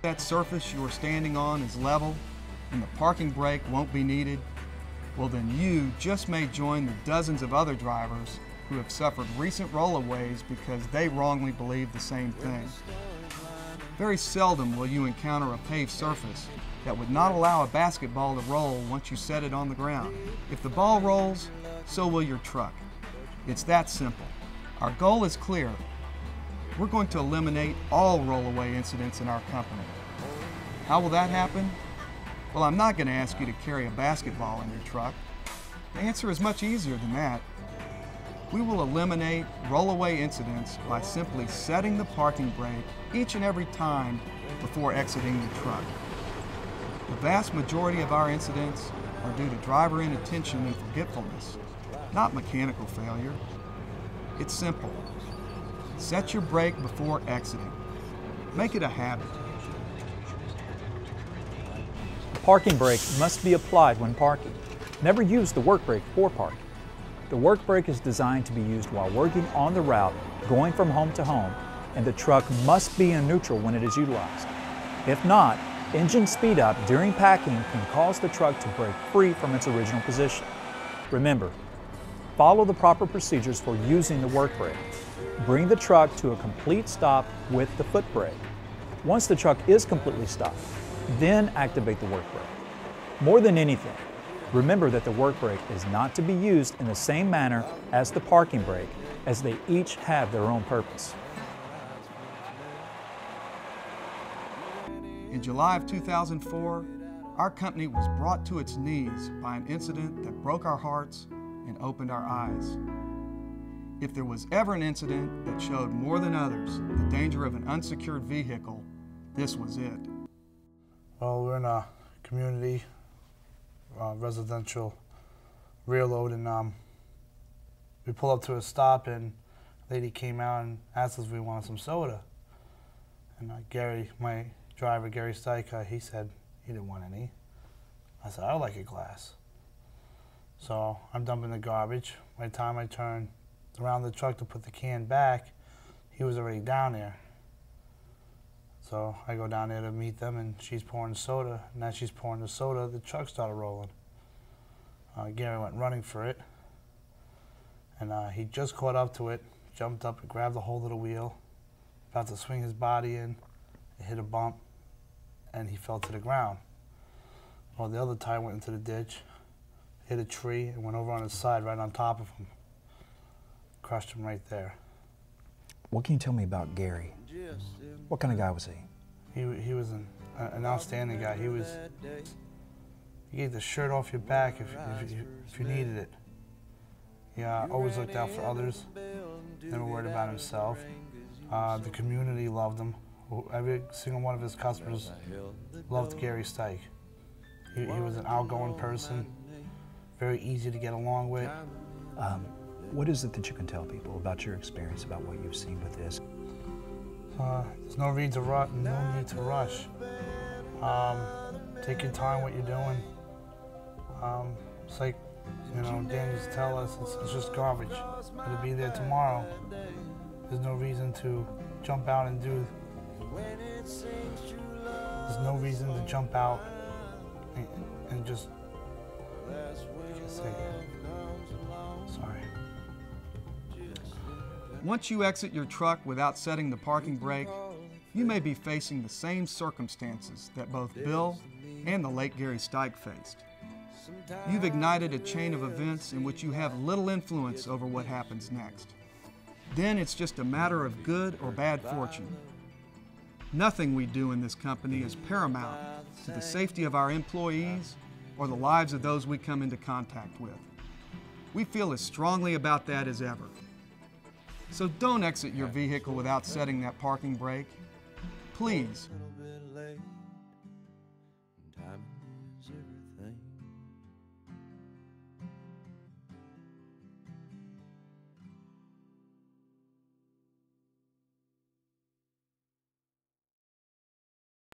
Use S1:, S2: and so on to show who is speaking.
S1: That surface you are standing on is level and the parking brake won't be needed, well then you just may join the dozens of other drivers who have suffered recent rollaways because they wrongly believe the same thing. Very seldom will you encounter a paved surface that would not allow a basketball to roll once you set it on the ground. If the ball rolls, so will your truck. It's that simple. Our goal is clear. We're going to eliminate all rollaway incidents in our company. How will that happen? Well, I'm not going to ask you to carry a basketball in your truck. The answer is much easier than that. We will eliminate rollaway incidents by simply setting the parking brake each and every time before exiting the truck. The vast majority of our incidents are due to driver inattention and forgetfulness, not mechanical failure. It's simple. Set your brake before exiting. Make it a habit.
S2: The parking brake must be applied when parking. Never use the work brake before parking. The work brake is designed to be used while working on the route, going from home to home, and the truck must be in neutral when it is utilized. If not, engine speed up during packing can cause the truck to break free from its original position. Remember, follow the proper procedures for using the work brake. Bring the truck to a complete stop with the foot brake. Once the truck is completely stopped, then activate the work brake. More than anything, remember that the work brake is not to be used in the same manner as the parking brake, as they each have their own purpose.
S1: In July of 2004, our company was brought to its knees by an incident that broke our hearts and opened our eyes. If there was ever an incident that showed more than others the danger of an unsecured vehicle, this was it.
S3: Well, we're in a community residential rear load, and we pulled up to a stop, and a lady came out and asked us if we wanted some soda. And Gary, my driver, Gary Steiker, he said he didn't want any. I said, I'd like a glass. So I'm dumping the garbage. By the time I turned around the truck to put the can back, he was already down there. So I go down there to meet them, and she's pouring soda. And as she's pouring the soda, the truck started rolling. Gary went running for it, and he just caught up to it, jumped up and grabbed the hold of the wheel, about to swing his body in. It hit a bump, and he fell to the ground. Well, the other tire went into the ditch, hit a tree, and went over on his side right on top of him. Crushed him right there.
S2: What can you tell me about Gary? What kind of guy was he?
S3: He was an outstanding guy. He gave the shirt off your back if you needed it. He always looked out for others, never worried about himself. The community loved him. Every single one of his customers loved Gary Steik. He was an outgoing person, very easy to get along with.
S2: What is it that you can tell people about your experience, about what you've seen with this?
S3: There's no need to rush. Take your time what you're doing. It's like, Dan used to tell us, it's just garbage. It'll be there tomorrow. There's no reason to jump out and do. There's no reason to jump out and just. Sorry.
S1: Once you exit your truck without setting the parking brake, you may be facing the same circumstances that both Bill and the late Gary Steik faced. You've ignited a chain of events in which you have little influence over what happens next. Then it's just a matter of good or bad fortune. Nothing we do in this company is paramount to the safety of our employees or the lives of those we come into contact with. We feel as strongly about that as ever. So don't exit your vehicle without setting that parking brake. Please,